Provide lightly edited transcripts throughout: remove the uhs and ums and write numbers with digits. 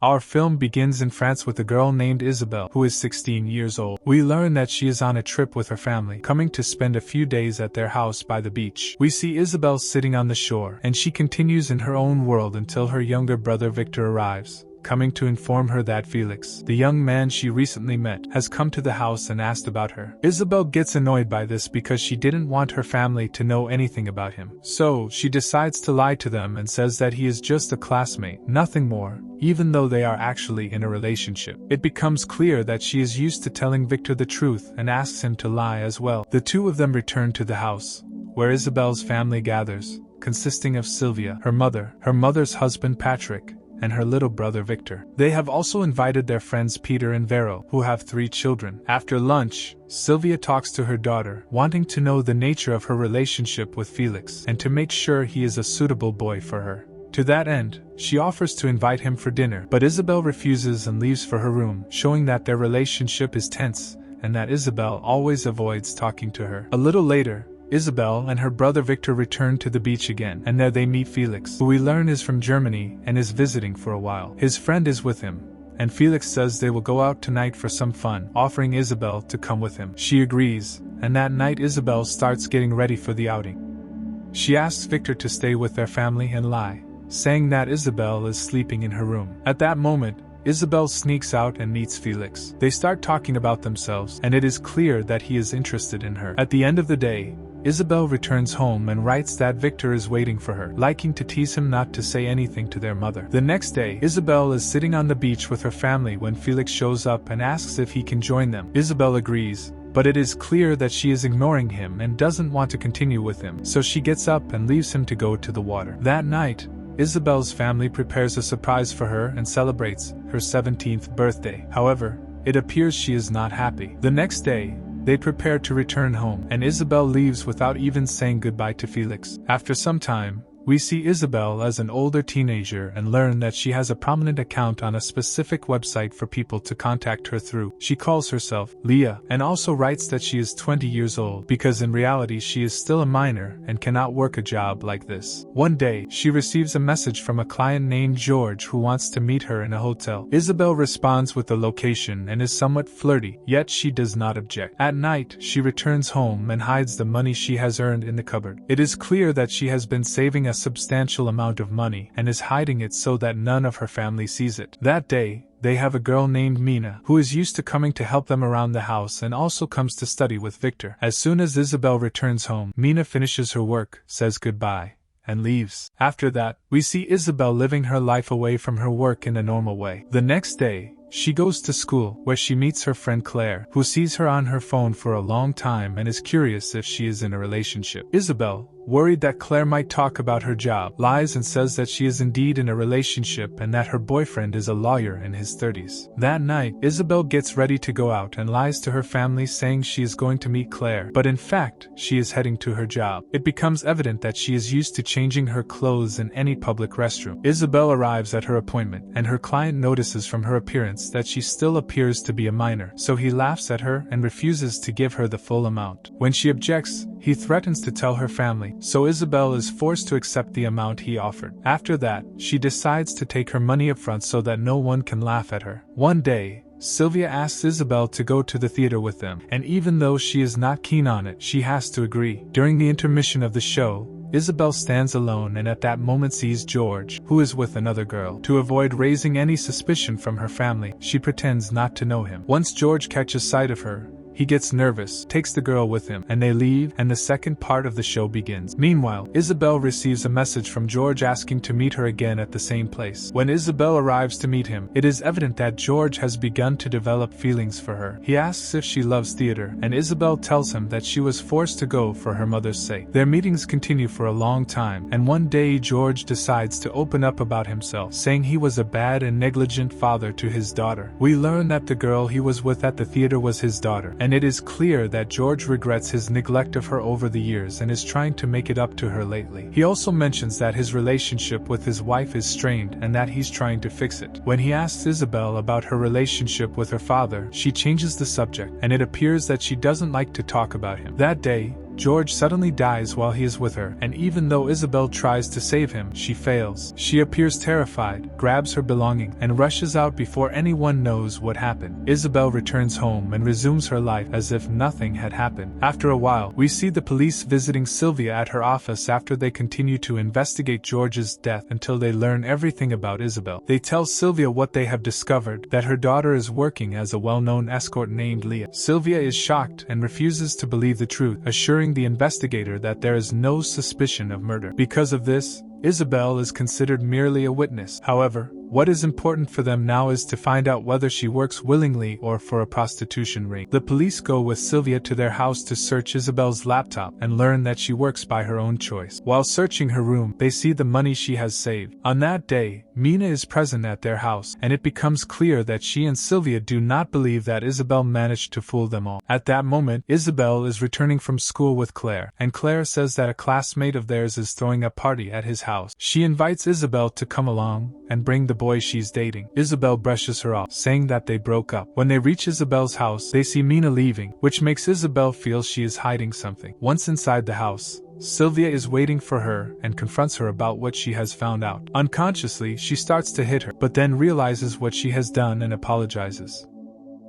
Our film begins in France with a girl named Isabelle, who is 16 years old. We learn that she is on a trip with her family, coming to spend a few days at their house by the beach. We see Isabelle sitting on the shore, and she continues in her own world until her younger brother Victor arrives, coming to inform her that Felix, the young man she recently met, has come to the house and asked about her. Isabelle gets annoyed by this because she didn't want her family to know anything about him. So, she decides to lie to them and says that he is just a classmate, nothing more, even though they are actually in a relationship. It becomes clear that she is used to telling Victor the truth and asks him to lie as well. The two of them return to the house, where Isabelle's family gathers, consisting of Sylvia, her mother, her mother's husband Patrick, and her little brother Victor. They have also invited their friends Peter and Vero, who have 3 children. After lunch, Sylvia talks to her daughter, wanting to know the nature of her relationship with Felix and to make sure he is a suitable boy for her. To that end, she offers to invite him for dinner, but Isabelle refuses and leaves for her room, showing that their relationship is tense and that Isabelle always avoids talking to her. A little later, Isabelle and her brother Victor return to the beach again, and there they meet Felix, who we learn is from Germany and is visiting for a while. His friend is with him, and Felix says they will go out tonight for some fun, offering Isabelle to come with him. She agrees, and that night Isabelle starts getting ready for the outing. She asks Victor to stay with their family and lie, saying that Isabelle is sleeping in her room. At that moment, Isabelle sneaks out and meets Felix. They start talking about themselves, and it is clear that he is interested in her. At the end of the day, Isabelle returns home and writes that Victor is waiting for her, liking to tease him not to say anything to their mother. The next day, Isabelle is sitting on the beach with her family when Felix shows up and asks if he can join them. Isabelle agrees, but it is clear that she is ignoring him and doesn't want to continue with him, so she gets up and leaves him to go to the water. That night, Isabelle's family prepares a surprise for her and celebrates her 17th birthday. However, it appears she is not happy. The next day, they prepare to return home, and Isabelle leaves without even saying goodbye to Felix. After some time, we see Isabelle as an older teenager and learn that she has a prominent account on a specific website for people to contact her through. She calls herself Leah and also writes that she is 20 years old because in reality she is still a minor and cannot work a job like this. One day, she receives a message from a client named George who wants to meet her in a hotel. Isabelle responds with the location and is somewhat flirty, yet she does not object. At night, she returns home and hides the money she has earned in the cupboard. It is clear that she has been saving a substantial amount of money and is hiding it so that none of her family sees it. That day, they have a girl named Mina, who is used to coming to help them around the house and also comes to study with Victor. As soon as Isabelle returns home, Mina finishes her work, says goodbye, and leaves. After that, we see Isabelle living her life away from her work in a normal way. The next day, she goes to school, where she meets her friend Claire, who sees her on her phone for a long time and is curious if she is in a relationship. Isabelle, worried that Claire might talk about her job, lies and says that she is indeed in a relationship and that her boyfriend is a lawyer in his 30s. That night, Isabelle gets ready to go out and lies to her family saying she is going to meet Claire, but in fact, she is heading to her job. It becomes evident that she is used to changing her clothes in any public restroom. Isabelle arrives at her appointment, and her client notices from her appearance that she still appears to be a minor, so he laughs at her and refuses to give her the full amount. When she objects, he threatens to tell her family, so Isabelle is forced to accept the amount he offered. After that, she decides to take her money up front so that no one can laugh at her. One day, Sylvia asks Isabelle to go to the theater with them, and even though she is not keen on it, she has to agree. During the intermission of the show, Isabelle stands alone and at that moment sees George, who is with another girl. To avoid raising any suspicion from her family, she pretends not to know him. Once George catches sight of her, he gets nervous, takes the girl with him, and they leave, and the second part of the show begins. Meanwhile, Isabelle receives a message from George asking to meet her again at the same place. When Isabelle arrives to meet him, it is evident that George has begun to develop feelings for her. He asks if she loves theater, and Isabelle tells him that she was forced to go for her mother's sake. Their meetings continue for a long time, and one day George decides to open up about himself, saying he was a bad and negligent father to his daughter. We learn that the girl he was with at the theater was his daughter, and it is clear that George regrets his neglect of her over the years and is trying to make it up to her lately. He also mentions that his relationship with his wife is strained and that he's trying to fix it. When he asks Isabelle about her relationship with her father, she changes the subject, and it appears that she doesn't like to talk about him. That day, George suddenly dies while he is with her, and even though Isabel tries to save him, she fails. She appears terrified, grabs her belongings, and rushes out before anyone knows what happened. Isabel returns home and resumes her life as if nothing had happened. After a while, we see the police visiting Sylvia at her office after they continue to investigate George's death until they learn everything about Isabel. They tell Sylvia what they have discovered, that her daughter is working as a well-known escort named Leah. Sylvia is shocked and refuses to believe the truth, assuring the investigator that there is no suspicion of murder. Because of this, Isabel is considered merely a witness. However, what is important for them now is to find out whether she works willingly or for a prostitution ring. The police go with Sylvia to their house to search Isabel's laptop and learn that she works by her own choice. While searching her room, they see the money she has saved. On that day, Mina is present at their house, and it becomes clear that she and Sylvia do not believe that Isabel managed to fool them all. At that moment, Isabel is returning from school with Claire, and Claire says that a classmate of theirs is throwing a party at his house. She invites Isabel to come along and bring the boy she's dating. Isabel brushes her off, saying that they broke up. When they reach Isabel's house, they see Mina leaving, which makes Isabel feel she is hiding something. Once inside the house, Sylvia is waiting for her and confronts her about what she has found out. Unconsciously, she starts to hit her, but then realizes what she has done and apologizes.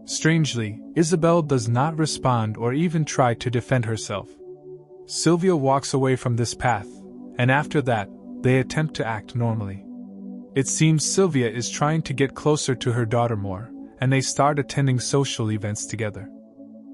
Strangely, Isabel does not respond or even try to defend herself. Sylvia walks away from this path, and after that, they attempt to act normally. It seems Sylvia is trying to get closer to her daughter more, and they start attending social events together.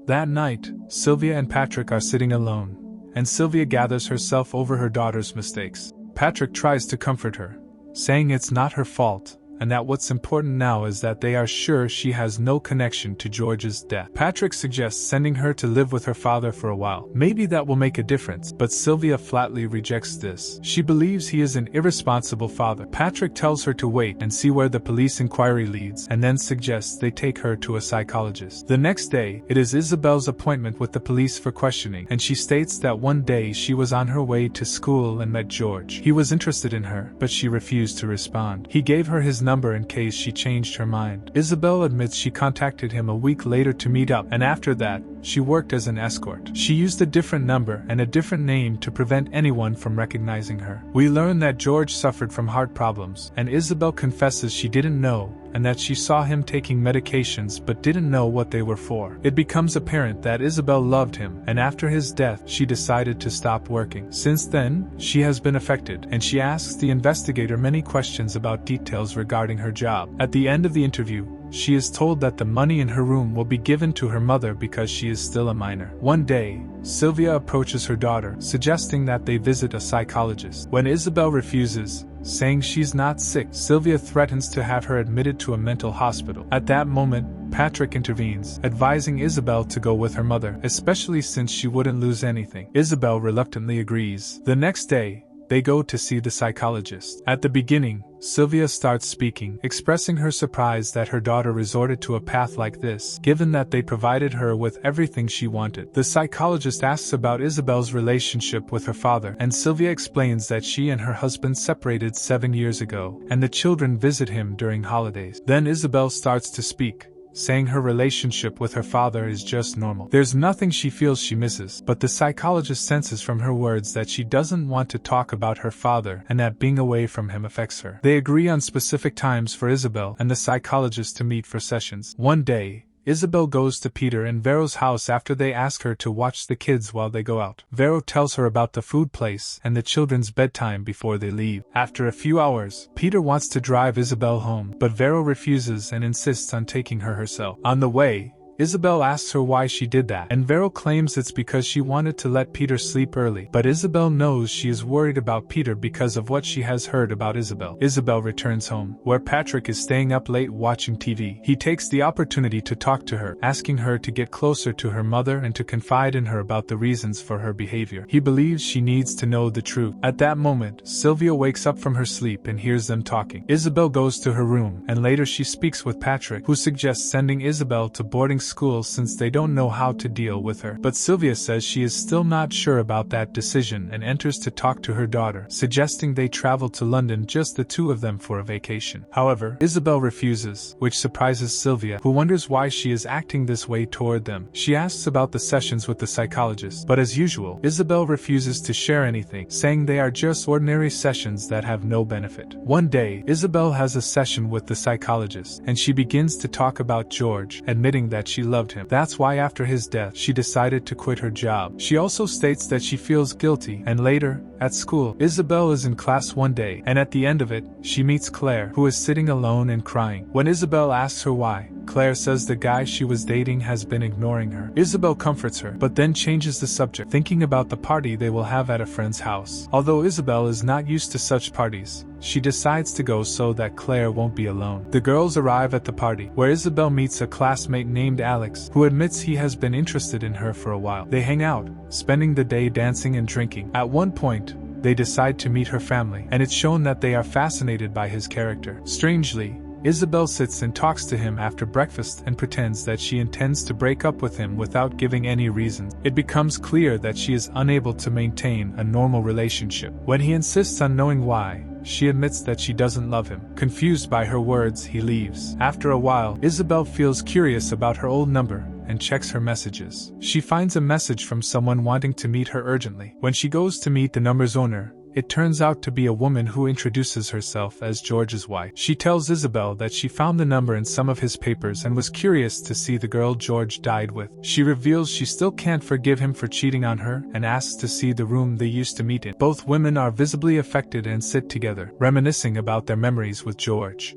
That night, Sylvia and Patrick are sitting alone, and Sylvia gathers herself over her daughter's mistakes. Patrick tries to comfort her, saying it's not her fault, and that what's important now is that they are sure she has no connection to George's death. Patrick suggests sending her to live with her father for a while. Maybe that will make a difference, but Sylvia flatly rejects this. She believes he is an irresponsible father. Patrick tells her to wait and see where the police inquiry leads, and then suggests they take her to a psychologist. The next day, it is Isabel's appointment with the police for questioning, and she states that one day she was on her way to school and met George. He was interested in her, but she refused to respond. He gave her his number in case she changed her mind. Isabel admits she contacted him a week later to meet up, and after that, she worked as an escort. She used a different number and a different name to prevent anyone from recognizing her. We learn that George suffered from heart problems, and Isabel confesses she didn't know, and that she saw him taking medications but didn't know what they were for. It becomes apparent that Isabel loved him, and after his death, she decided to stop working. Since then, she has been affected, and she asks the investigator many questions about details regarding her job. At the end of the interview, she is told that the money in her room will be given to her mother because she is still a minor. One day, Sylvia approaches her daughter, suggesting that they visit a psychologist. When Isabel refuses, saying she's not sick, Sylvia threatens to have her admitted to a mental hospital. At that moment, Patrick intervenes, advising Isabel to go with her mother, especially since she wouldn't lose anything. Isabel reluctantly agrees. The next day, they go to see the psychologist. At the beginning, Sylvia starts speaking, expressing her surprise that her daughter resorted to a path like this, given that they provided her with everything she wanted. The psychologist asks about Isabel's relationship with her father, and Sylvia explains that she and her husband separated 7 years ago, and the children visit him during holidays. Then Isabel starts to speak, saying her relationship with her father is just normal. There's nothing she feels she misses, but the psychologist senses from her words that she doesn't want to talk about her father and that being away from him affects her. They agree on specific times for Isabel and the psychologist to meet for sessions. One day, Isabel goes to Peter and Vero's house after they ask her to watch the kids while they go out. Vero tells her about the food place and the children's bedtime before they leave. After a few hours, Peter wants to drive Isabel home, but Vero refuses and insists on taking her herself. On the way, Isabel asks her why she did that, and Vero claims it's because she wanted to let Peter sleep early. But Isabel knows she is worried about Peter because of what she has heard about Isabel. Isabel returns home, where Patrick is staying up late watching TV. He takes the opportunity to talk to her, asking her to get closer to her mother and to confide in her about the reasons for her behavior. He believes she needs to know the truth. At that moment, Sylvia wakes up from her sleep and hears them talking. Isabel goes to her room, and later she speaks with Patrick, who suggests sending Isabel to boarding school since they don't know how to deal with her. But Sylvia says she is still not sure about that decision and enters to talk to her daughter, suggesting they travel to London, just the two of them, for a vacation. However, Isabel refuses, which surprises Sylvia, who wonders why she is acting this way toward them. She asks about the sessions with the psychologist, but as usual, Isabel refuses to share anything, saying they are just ordinary sessions that have no benefit. One day, Isabel has a session with the psychologist, and she begins to talk about George, admitting that she loved him. That's why after his death, she decided to quit her job. She also states that she feels guilty, and later, at school, Isabel is in class one day, and at the end of it, she meets Claire, who is sitting alone and crying. When Isabel asks her why, Claire says the guy she was dating has been ignoring her. Isabel comforts her, but then changes the subject, thinking about the party they will have at a friend's house. Although Isabel is not used to such parties, she decides to go so that Claire won't be alone. The girls arrive at the party, where Isabel meets a classmate named Alex, who admits he has been interested in her for a while. They hang out, spending the day dancing and drinking. At one point, they decide to meet her family, and it's shown that they are fascinated by his character. Strangely, Isabel sits and talks to him after breakfast and pretends that she intends to break up with him without giving any reason. It becomes clear that she is unable to maintain a normal relationship. When he insists on knowing why, she admits that she doesn't love him. Confused by her words, he leaves. After a while, Isabel feels curious about her old number and checks her messages. She finds a message from someone wanting to meet her urgently. When she goes to meet the number's owner, it turns out to be a woman who introduces herself as George's wife. She tells Isabel that she found the number in some of his papers and was curious to see the girl George died with. She reveals she still can't forgive him for cheating on her and asks to see the room they used to meet in. Both women are visibly affected and sit together, reminiscing about their memories with George.